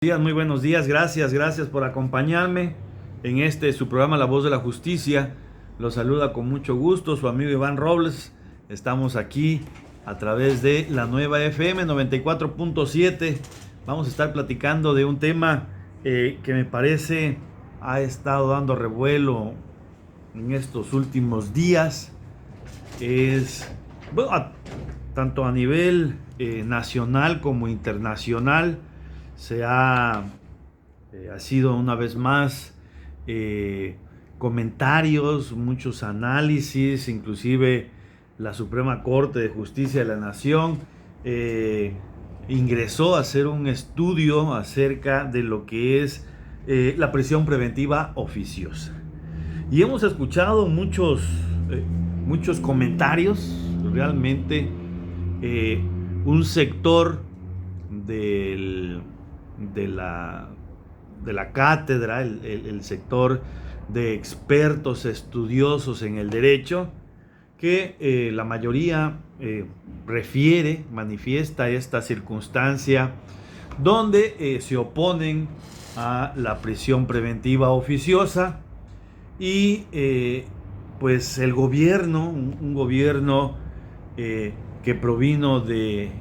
Muy buenos días, gracias por acompañarme en su programa La Voz de la Justicia. Los saluda con mucho gusto su amigo Iván Robles. Estamos aquí a través de la nueva FM 94.7. Vamos a estar platicando de un tema que me parece ha estado dando revuelo en estos últimos días. Tanto a nivel nacional como internacional. Ha sido una vez más comentarios, muchos análisis, inclusive la Suprema Corte de Justicia de la Nación ingresó a hacer un estudio acerca de lo que es la prisión preventiva oficiosa. Y hemos escuchado muchos comentarios, realmente un sector de la cátedra, el sector de expertos estudiosos en el derecho, que la mayoría manifiesta esta circunstancia donde se oponen a la prisión preventiva oficiosa y pues el gobierno, un gobierno que provino de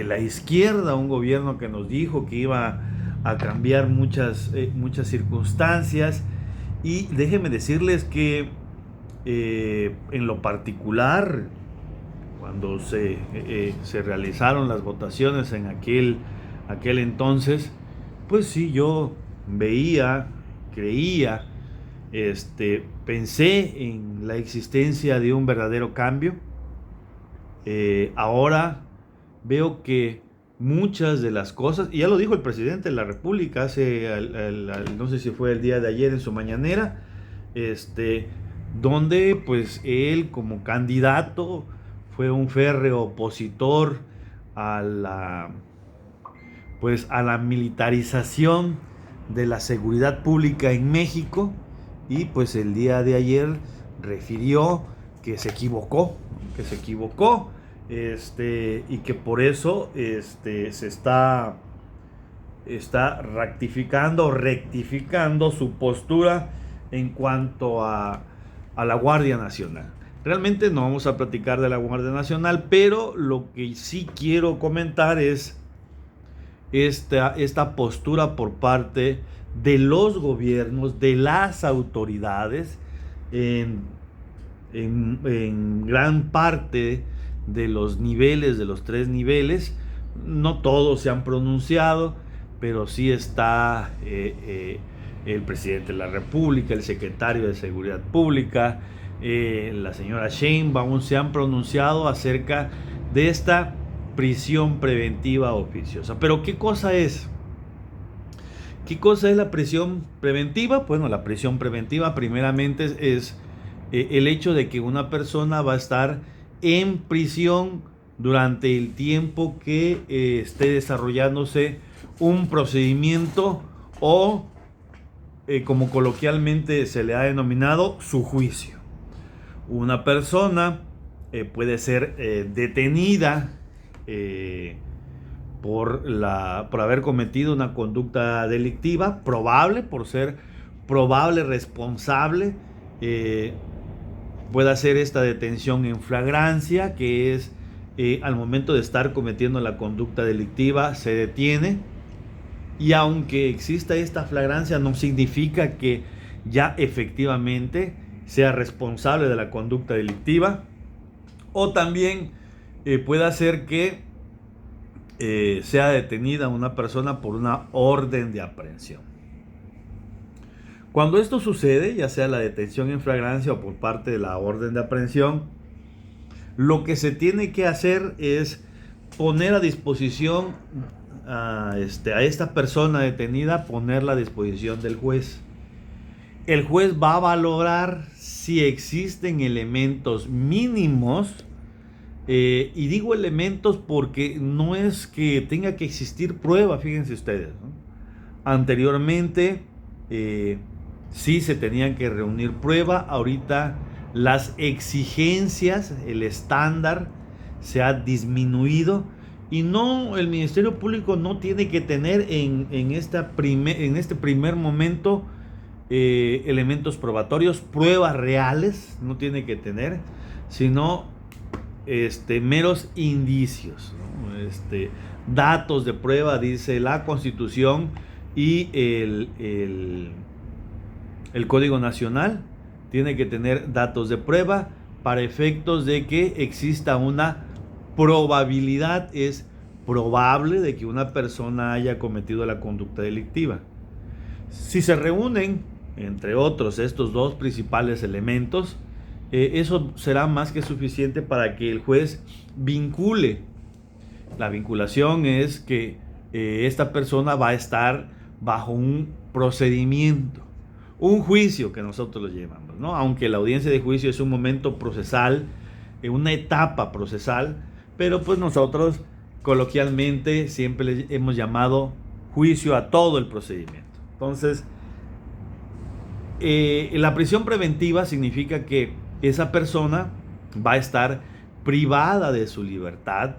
la izquierda, un gobierno que nos dijo que iba a cambiar muchas circunstancias. Y déjenme decirles que en lo particular, cuando se realizaron las votaciones en aquel entonces, pues sí, yo creía, pensé en la existencia de un verdadero cambio. Ahora veo que muchas de las cosas, y ya lo dijo el presidente de la República no sé si fue el día de ayer en su mañanera, donde pues él como candidato fue un férreo opositor a la militarización de la seguridad pública en México, y pues el día de ayer refirió que se equivocó, y que por eso se está rectificando su postura en cuanto a la Guardia Nacional. Realmente no vamos a platicar de la Guardia Nacional, pero lo que sí quiero comentar es esta postura por parte de los gobiernos, de las autoridades, en gran parte de los niveles, de los 3 niveles. No todos se han pronunciado, pero sí está el presidente de la República, el secretario de Seguridad Pública, la señora Sheinbaum, se han pronunciado acerca de esta prisión preventiva oficiosa. Pero ¿qué cosa es? ¿Qué cosa es la prisión preventiva? Bueno, la prisión preventiva primeramente es el hecho de que una persona va a estar en prisión durante el tiempo que esté desarrollándose un procedimiento o como coloquialmente se le ha denominado, su juicio. Una persona puede ser detenida por haber cometido una conducta delictiva, por ser probable responsable. Puede hacer esta detención en flagrancia, que es al momento de estar cometiendo la conducta delictiva se detiene, y aunque exista esta flagrancia no significa que ya efectivamente sea responsable de la conducta delictiva. O también puede hacer que sea detenida una persona por una orden de aprehensión. Cuando esto sucede, ya sea la detención en flagrancia o por parte de la orden de aprehensión, lo que se tiene que hacer es poner a disposición a esta persona detenida, ponerla a disposición del juez. El juez va a valorar si existen elementos mínimos, y digo elementos porque no es que tenga que existir prueba, fíjense ustedes, ¿no? Anteriormente sí se tenían que reunir prueba. Ahorita las exigencias, el estándar se ha disminuido, Y no, el Ministerio Público no tiene que tener en este primer momento elementos probatorios, pruebas reales, no tiene que tener, sino meros indicios, ¿no? Datos de prueba, dice la Constitución y el Código Nacional, tiene que tener datos de prueba para efectos de que exista una probabilidad. Es probable de que una persona haya cometido la conducta delictiva. Si se reúnen, entre otros, estos dos principales elementos, eso será más que suficiente para que el juez vincule. La vinculación es que esta persona va a estar bajo un procedimiento, un juicio que nosotros lo llamamos, ¿no? Aunque la audiencia de juicio es un momento procesal, una etapa procesal, pero pues nosotros coloquialmente siempre le hemos llamado juicio a todo el procedimiento. Entonces, la prisión preventiva significa que esa persona va a estar privada de su libertad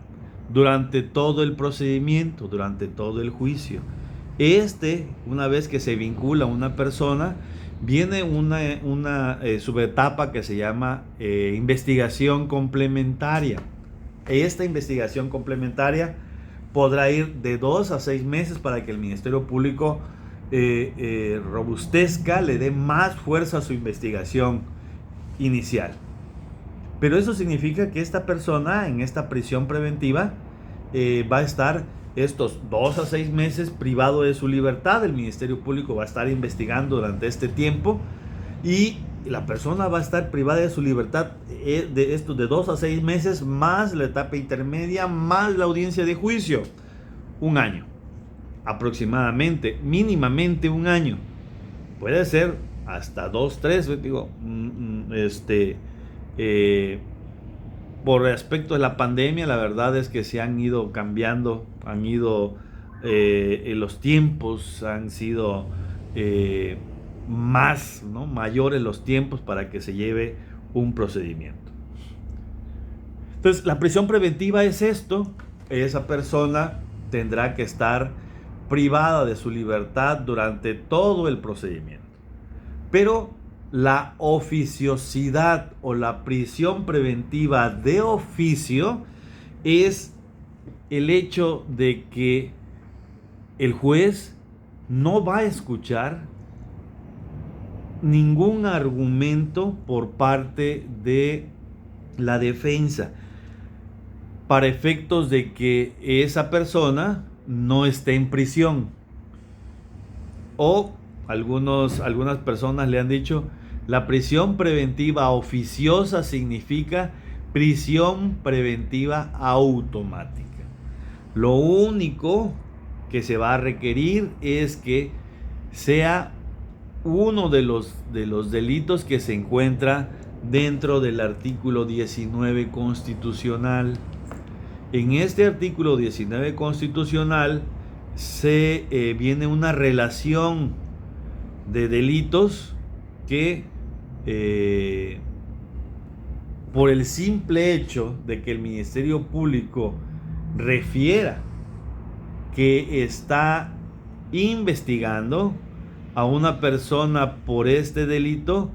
durante todo el procedimiento, durante todo el juicio. Una vez que se vincula a una persona, viene una subetapa que se llama investigación complementaria. Esta investigación complementaria podrá ir de 2 a 6 meses para que el Ministerio Público robustezca, le dé más fuerza a su investigación inicial. Pero eso significa que esta persona en esta prisión preventiva va a estar estos 2 a 6 meses privado de su libertad. El Ministerio Público va a estar investigando durante este tiempo y la persona va a estar privada de su libertad de estos de 2 a 6 meses, más la etapa intermedia, más la audiencia de juicio. 1 año aproximadamente, mínimamente 1 año. Puede ser hasta 2, 3, digo, por respecto de la pandemia, la verdad es que se han ido cambiando, los tiempos han sido más, ¿no? Mayores los tiempos para que se lleve un procedimiento. Entonces, la prisión preventiva es esto. Esa persona tendrá que estar privada de su libertad durante todo el procedimiento. Pero la oficiosidad o la prisión preventiva de oficio es el hecho de que el juez no va a escuchar ningún argumento por parte de la defensa para efectos de que esa persona no esté en prisión. O algunas personas le han dicho, la prisión preventiva oficiosa significa prisión preventiva automática. Lo único que se va a requerir es que sea uno de los delitos que se encuentra dentro del artículo 19 constitucional. En este artículo 19 constitucional viene una relación de delitos que por el simple hecho de que el Ministerio Público refiera que está investigando a una persona por este delito,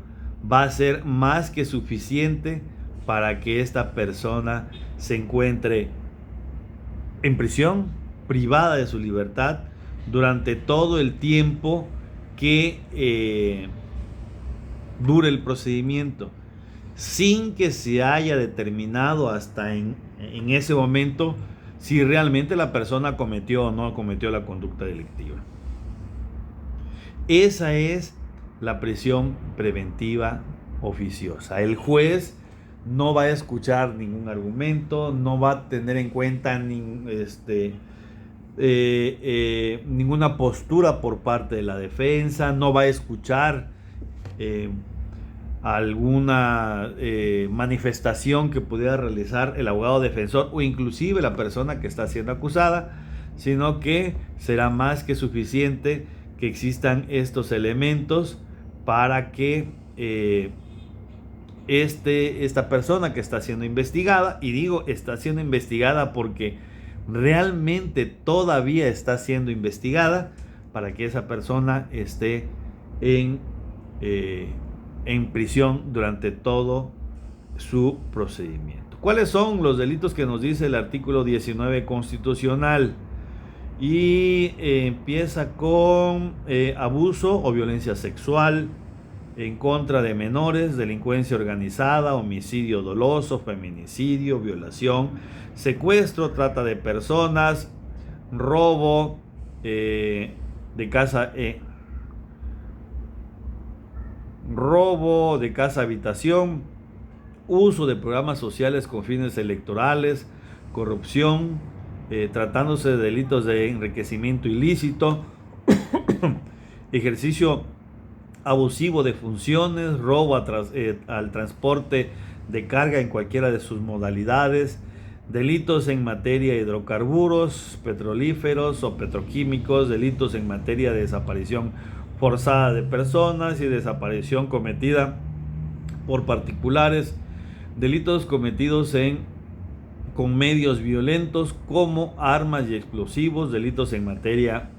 va a ser más que suficiente para que esta persona se encuentre en prisión, privada de su libertad, durante todo el tiempo que dure el procedimiento, sin que se haya determinado hasta en ese momento si realmente la persona cometió o no cometió la conducta delictiva. Esa es la prisión preventiva oficiosa. El juez no va a escuchar ningún argumento, no va a tener en cuenta ninguna postura por parte de la defensa, no va a escuchar alguna manifestación que pudiera realizar el abogado defensor o inclusive la persona que está siendo acusada, sino que será más que suficiente que existan estos elementos para que esta persona que está siendo investigada, y digo está siendo investigada porque realmente todavía está siendo investigada para que esa persona esté en prisión durante todo su procedimiento. ¿Cuáles son los delitos que nos dice el artículo 19 constitucional? Y empieza con abuso o violencia sexual en contra de menores, delincuencia organizada, homicidio doloso, feminicidio, violación, secuestro, trata de personas, robo de casa, robo de casa habitación, uso de programas sociales con fines electorales, corrupción, tratándose de delitos de enriquecimiento ilícito, ejercicio abusivo de funciones, robo al transporte de carga en cualquiera de sus modalidades, delitos en materia de hidrocarburos, petrolíferos o petroquímicos, delitos en materia de desaparición forzada de personas y desaparición cometida por particulares, delitos cometidos con medios violentos como armas y explosivos, delitos en materia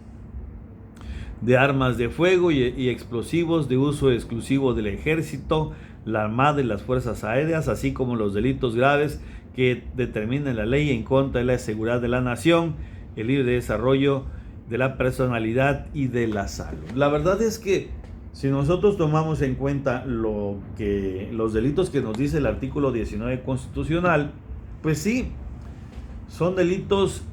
de armas de fuego y explosivos de uso exclusivo del ejército, la armada y las fuerzas aéreas, así como los delitos graves que determina la ley en contra de la seguridad de la nación, el libre desarrollo de la personalidad y de la salud. La verdad es que si nosotros tomamos en cuenta los delitos que nos dice el artículo 19 constitucional, pues sí, son delitos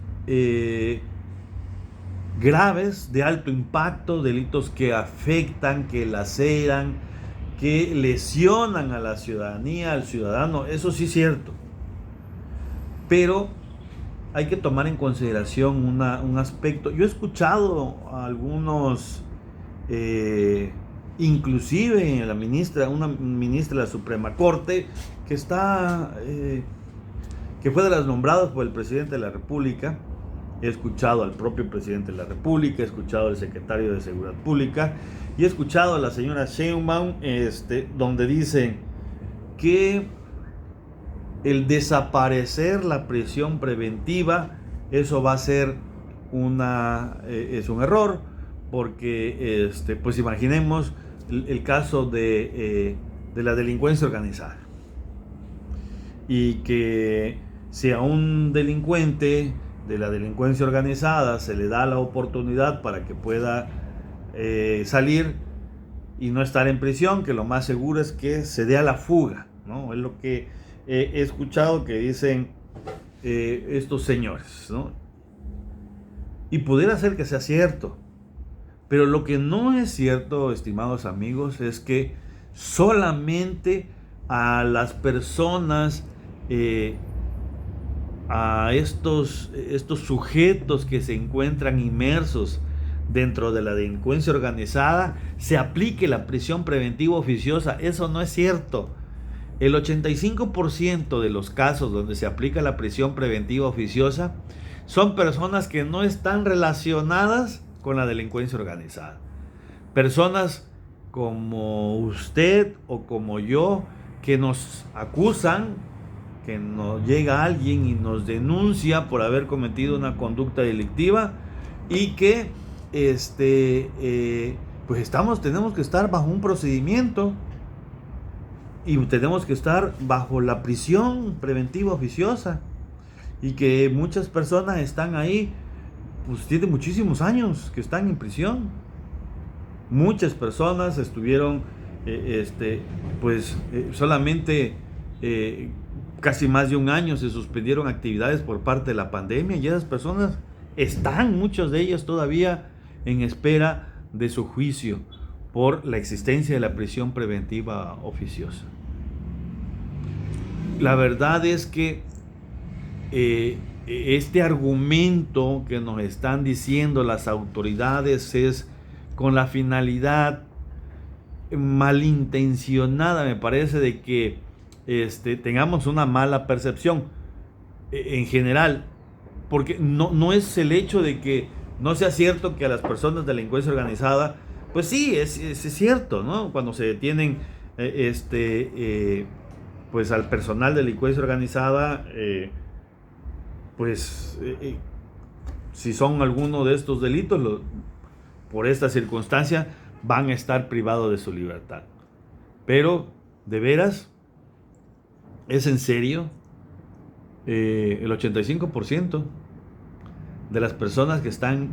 graves, de alto impacto, delitos que afectan, que laceran, que lesionan a la ciudadanía, al ciudadano, eso sí es cierto. Pero hay que tomar en consideración un aspecto. Yo he escuchado a algunos, inclusive una ministra de la Suprema Corte, que fue de las nombradas por el presidente de la República. He escuchado al propio presidente de la República, he escuchado al secretario de Seguridad Pública y he escuchado a la señora Sheinbaum, donde dice que el desaparecer la prisión preventiva, eso va a ser es un error, porque pues imaginemos el caso de la delincuencia organizada, y que si a un delincuente de la delincuencia organizada se le da la oportunidad para que pueda salir y no estar en prisión, que lo más seguro es que se dé a la fuga, ¿no? Es lo que he escuchado que dicen estos señores, ¿no? Y pudiera ser que sea cierto, pero lo que no es cierto, estimados amigos, es que solamente a las personas, a estos sujetos que se encuentran inmersos dentro de la delincuencia organizada, se aplique la prisión preventiva oficiosa. Eso no es cierto. El 85% de los casos donde se aplica la prisión preventiva oficiosa son personas que no están relacionadas con la delincuencia organizada. Personas como usted o como yo, que nos acusan, que nos llega alguien y nos denuncia por haber cometido una conducta delictiva, y que pues tenemos que estar bajo un procedimiento y tenemos que estar bajo la prisión preventiva oficiosa, y que muchas personas están ahí, pues tienen muchísimos años que están en prisión. Muchas personas estuvieron solamente casi más de un año se suspendieron actividades por parte de la pandemia, y esas personas muchos de ellos todavía en espera de su juicio por la existencia de la prisión preventiva oficiosa. La verdad es que este argumento que nos están diciendo las autoridades es con la finalidad malintencionada, me parece, de que tengamos una mala percepción en general, porque no es el hecho de que no sea cierto que a las personas de delincuencia organizada, pues sí, es cierto, ¿no? Cuando se detienen pues al personal de delincuencia organizada, pues si son alguno de estos delitos, por esta circunstancia van a estar privados de su libertad. Pero, de veras, ¿es en serio? El 85% de las personas que están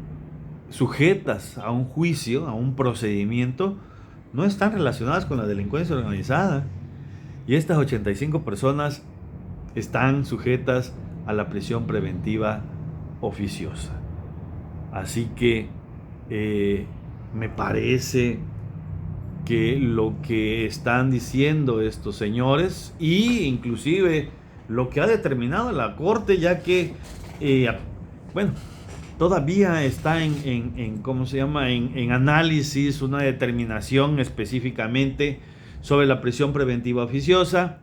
sujetas a un juicio, a un procedimiento, no están relacionadas con la delincuencia organizada. Y estas 85 personas están sujetas a la prisión preventiva oficiosa. Así que me parece que lo que están diciendo estos señores, y inclusive lo que ha determinado la Corte, ya que bueno, todavía está ¿cómo se llama? En análisis una determinación específicamente sobre la prisión preventiva oficiosa,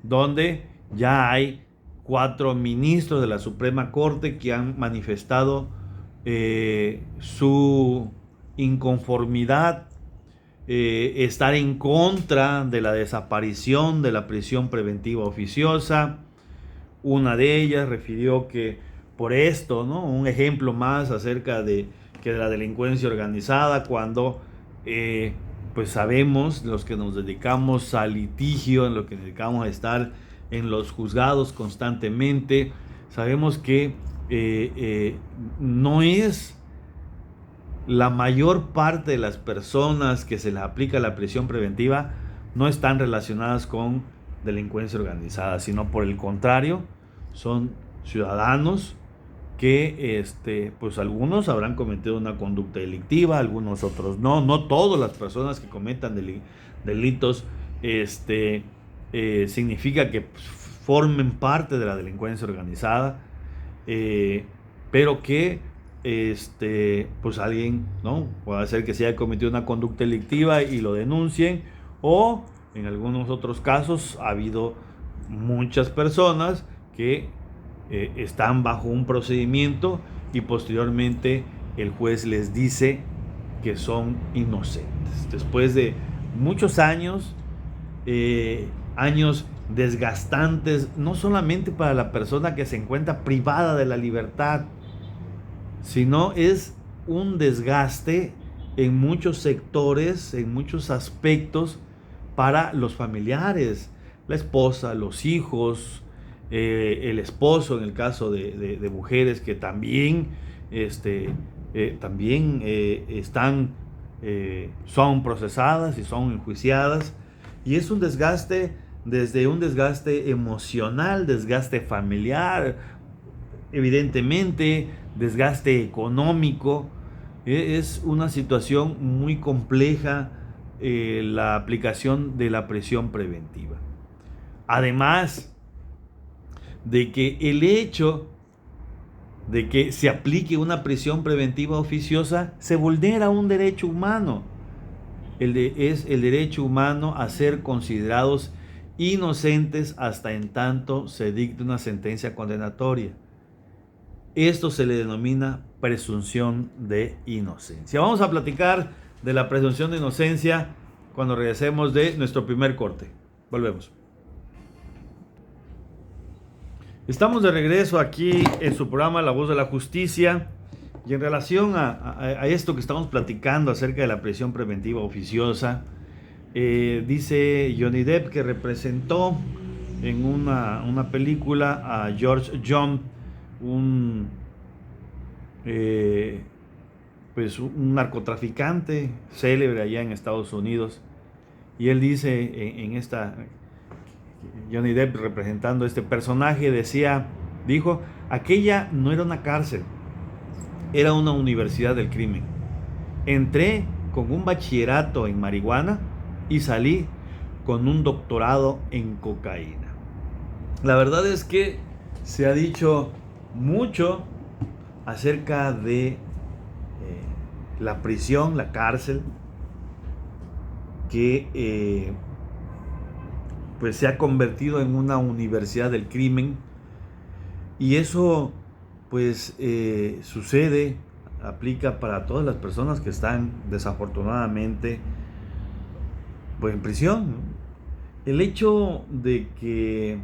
donde ya hay 4 ministros de la Suprema Corte que han manifestado su inconformidad, estar en contra de la desaparición de la prisión preventiva oficiosa. Una de ellas refirió que por esto, ¿no? Un ejemplo más acerca de la delincuencia organizada, cuando pues sabemos, los que nos dedicamos al litigio, en lo que nos dedicamos a estar en los juzgados constantemente, sabemos que no es la mayor parte de las personas que se les aplica la prisión preventiva no están relacionadas con delincuencia organizada, sino por el contrario, son ciudadanos que pues algunos habrán cometido una conducta delictiva, algunos otros no todas las personas que cometan delitos significa que formen parte de la delincuencia organizada, pero que pues alguien, ¿no? Puede ser que se haya cometido una conducta delictiva y lo denuncien, o en algunos otros casos ha habido muchas personas que están bajo un procedimiento y posteriormente el juez les dice que son inocentes. Después de muchos años, años desgastantes, no solamente para la persona que se encuentra privada de la libertad, sino es un desgaste en muchos sectores, en muchos aspectos para los familiares, la esposa, los hijos, el esposo en el caso de mujeres que también, son procesadas y son enjuiciadas, y es un desgaste, desde un desgaste emocional, desgaste familiar, evidentemente desgaste económico. Es una situación muy compleja la aplicación de la prisión preventiva. Además de que el hecho de que se aplique una prisión preventiva oficiosa se vulnera un derecho humano. Es el derecho humano a ser considerados inocentes hasta en tanto se dicte una sentencia condenatoria. Esto se le denomina presunción de inocencia. Vamos a platicar de la presunción de inocencia cuando regresemos de nuestro primer corte. Volvemos. Estamos de regreso aquí en su programa La Voz de la Justicia, y en relación a esto que estamos platicando acerca de la prisión preventiva oficiosa, dice Johnny Depp que representó en una película a George John, un narcotraficante célebre allá en Estados Unidos, y él dice en esta, Johnny Depp representando este personaje, dijo, aquella no era una cárcel, era una universidad del crimen. Entré con un bachillerato en marihuana y salí con un doctorado en cocaína. La verdad es que se ha dicho mucho acerca de la prisión, la cárcel, que pues se ha convertido en una universidad del crimen, y eso pues sucede, aplica para todas las personas que están desafortunadamente pues en prisión, ¿no? El hecho de que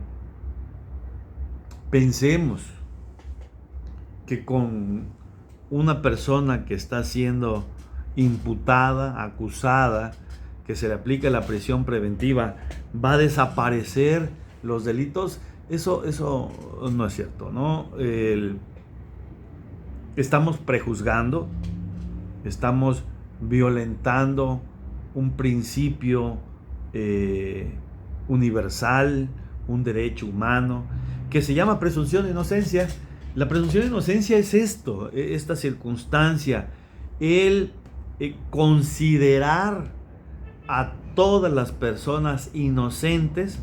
pensemos que con una persona que está siendo imputada, acusada, que se le aplique la prisión preventiva, va a desaparecer los delitos. Eso no es cierto, ¿no? Estamos prejuzgando, estamos violentando un principio universal, un derecho humano, que se llama presunción de inocencia. La presunción de inocencia es esto, esta circunstancia, el considerar a todas las personas inocentes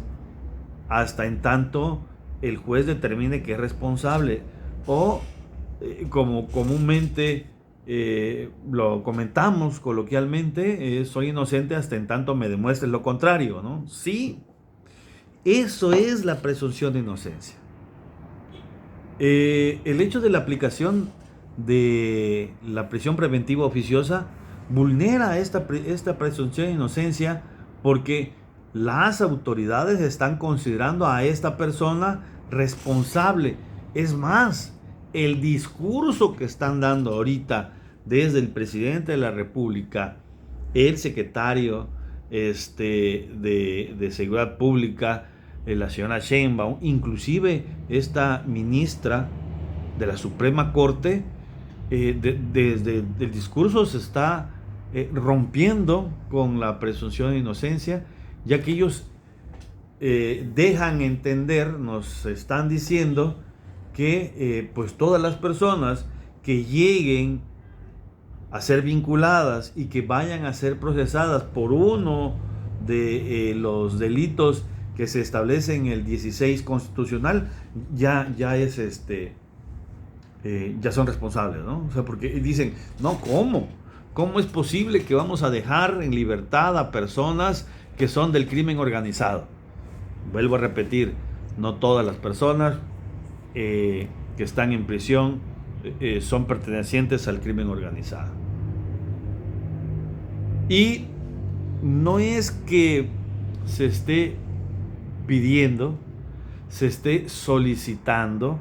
hasta en tanto el juez determine que es responsable, o como comúnmente lo comentamos coloquialmente, soy inocente hasta en tanto me demuestres lo contrario, ¿no? Sí, eso es la presunción de inocencia. El hecho de la aplicación de la prisión preventiva oficiosa vulnera esta presunción de inocencia, porque las autoridades están considerando a esta persona responsable. Es más, el discurso que están dando ahorita desde el presidente de la República, el secretario de Seguridad Pública, la señora Sheinbaum, inclusive esta ministra de la Suprema Corte, desde el discurso se está rompiendo con la presunción de inocencia, ya que ellos dejan entender, nos están diciendo que pues todas las personas que lleguen a ser vinculadas y que vayan a ser procesadas por uno de los delitos que se establece en el 16 constitucional, ya son responsables, ¿no? O sea, porque dicen, no, ¿cómo es posible que vamos a dejar en libertad a personas que son del crimen organizado? Vuelvo a repetir, no todas las personas que están en prisión son pertenecientes al crimen organizado. Y no es que se esté pidiendo, se esté solicitando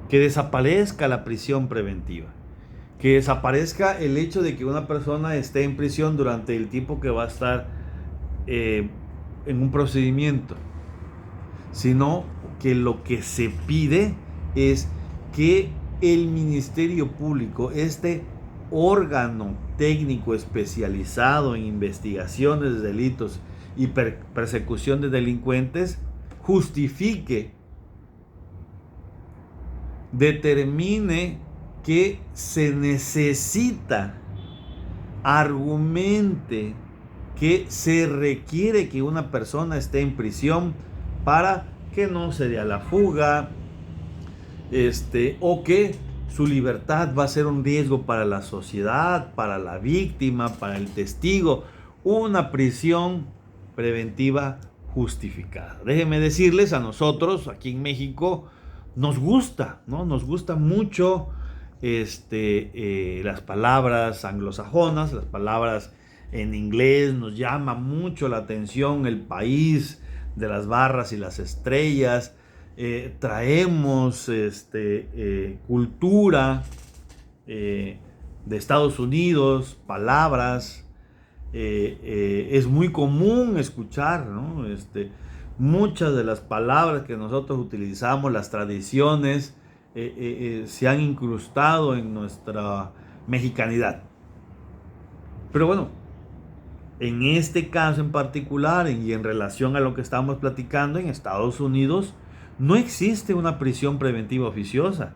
que desaparezca la prisión preventiva, que desaparezca el hecho de que una persona esté en prisión durante el tiempo que va a estar en un procedimiento, sino que lo que se pide es que el Ministerio Público, este órgano técnico especializado en investigaciones de delitos y persecución de delincuentes, justifique, determine que se necesita, argumente que se requiere que una persona esté en prisión para que no se dé a la fuga, o que su libertad va a ser un riesgo para la sociedad, para la víctima, para el testigo. Una prisión preventiva justificada. Déjenme decirles, a nosotros aquí en México nos gusta, ¿no? Nos gusta mucho las palabras anglosajonas, las palabras en inglés, nos llama mucho la atención el país de las barras y las estrellas. Traemos cultura de Estados Unidos, palabras. Es muy común escuchar, ¿no? Muchas de las palabras que nosotros utilizamos, las tradiciones, se han incrustado en nuestra mexicanidad. Pero bueno, en este caso en particular y en relación a lo que estamos platicando, en Estados Unidos no existe una prisión preventiva oficiosa.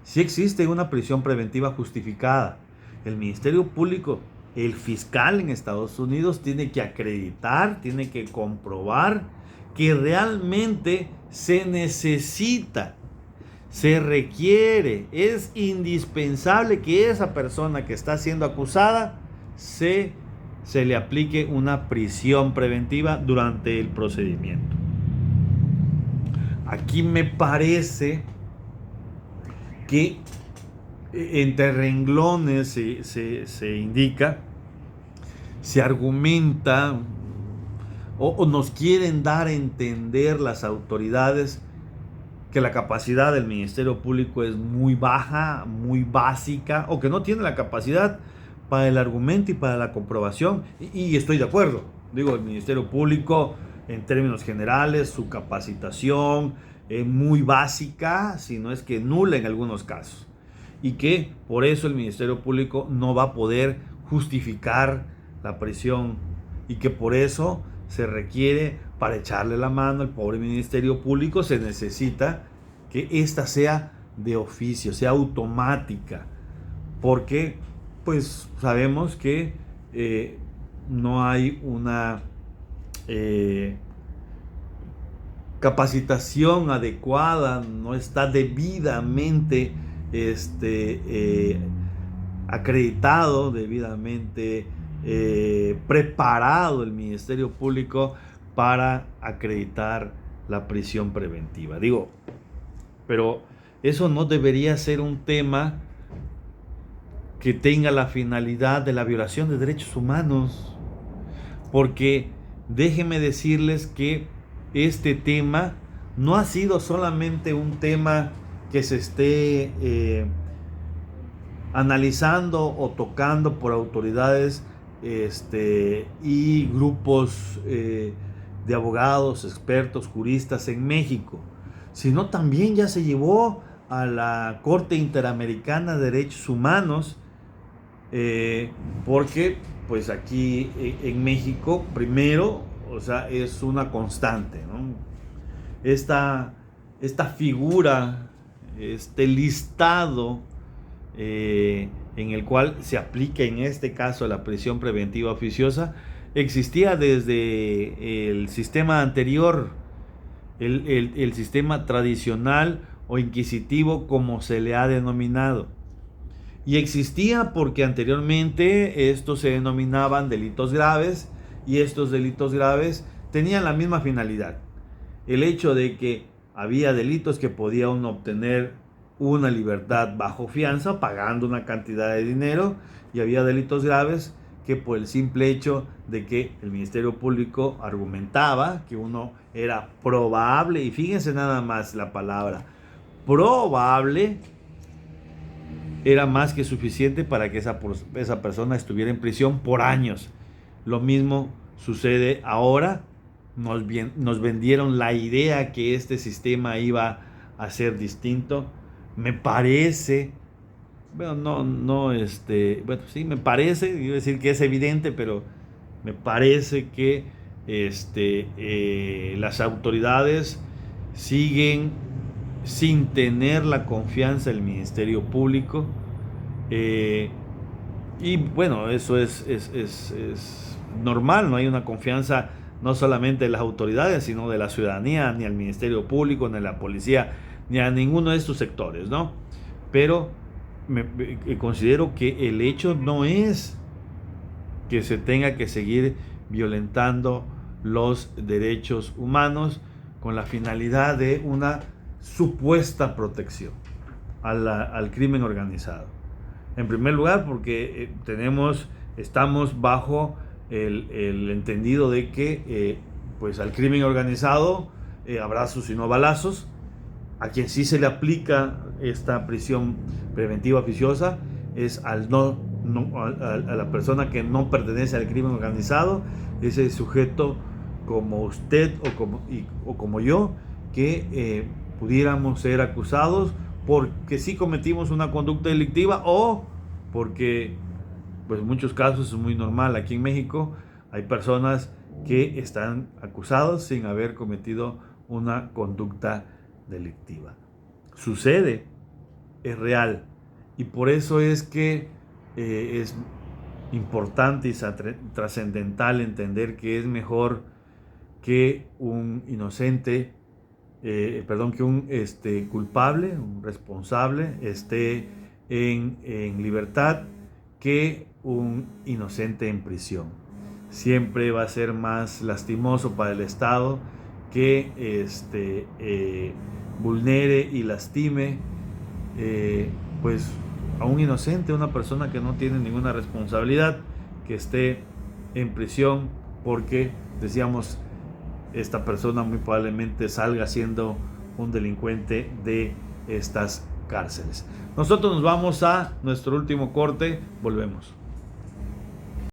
Sí existe una prisión preventiva justificada. El Ministerio Público, el fiscal en Estados Unidos tiene que acreditar, tiene que comprobar que realmente se necesita, se requiere, es indispensable que esa persona que está siendo acusada se le aplique una prisión preventiva durante el procedimiento. Aquí me parece que entre renglones se indica, se argumenta o nos quieren dar a entender las autoridades que la capacidad del Ministerio Público es muy baja, muy básica, o que no tiene la capacidad para el argumento y para la comprobación. Y estoy de acuerdo. Digo, el Ministerio Público, en términos generales, su capacitación es muy básica, si no es que nula en algunos casos. Y que por eso el Ministerio Público no va a poder justificar la prisión. Y que por eso se requiere, para echarle la mano al pobre Ministerio Público, se necesita que ésta sea de oficio, sea automática. Porque pues sabemos que no hay una capacitación adecuada, no está debidamente acreditado, debidamente preparado el Ministerio Público para acreditar la prisión preventiva. Digo, pero eso no debería ser un tema que tenga la finalidad de la violación de derechos humanos, porque déjenme decirles que este tema no ha sido solamente un tema que se esté analizando o tocando por autoridades y grupos de abogados, expertos, juristas en México, sino también ya se llevó a la Corte Interamericana de Derechos Humanos, porque pues aquí en México, primero, o sea, es una constante, ¿no? Esta figura, este listado en el cual se aplica en este caso la prisión preventiva oficiosa, existía desde el sistema anterior, el sistema tradicional o inquisitivo, como se le ha denominado. Y existía porque anteriormente estos se denominaban delitos graves, y estos delitos graves tenían la misma finalidad. El hecho de que había delitos que podía uno obtener una libertad bajo fianza pagando una cantidad de dinero, y había delitos graves que por el simple hecho de que el Ministerio Público argumentaba que uno era probable, y fíjense nada más la palabra probable, era más que suficiente para que esa persona estuviera en prisión por años. Lo mismo sucede ahora. Nos vendieron la idea que este sistema iba a ser distinto. Me parece, bueno, bueno, sí, me parece, iba a decir que es evidente, pero me parece que las autoridades siguen sin tener la confianza del Ministerio Público, y bueno, eso es normal. No hay una confianza no solamente de las autoridades, sino de la ciudadanía, ni al Ministerio Público, ni a la policía, ni a ninguno de estos sectores, ¿no? Pero considero que el hecho no es que se tenga que seguir violentando los derechos humanos con la finalidad de una supuesta protección al crimen organizado. En primer lugar, porque estamos bajo el entendido de que pues al crimen organizado, abrazos y no balazos. A quien sí se le aplica esta prisión preventiva oficiosa es a la persona que no pertenece al crimen organizado, ese sujeto como usted o como yo, que pudiéramos ser acusados porque sí cometimos una conducta delictiva, o porque, pues en muchos casos es muy normal aquí en México, hay personas que están acusadas sin haber cometido una conducta delictiva. Sucede, es real, y por eso es que es importante y trascendental entender que es mejor que un inocente, que un culpable, un responsable, esté en libertad, que un inocente en prisión. Siempre va a ser más lastimoso para el Estado que vulnere y lastime pues a un inocente, una persona que no tiene ninguna responsabilidad, que esté en prisión, porque decíamos, esta persona muy probablemente salga siendo un delincuente de estas cárceles. Nosotros nos vamos a nuestro último corte, volvemos.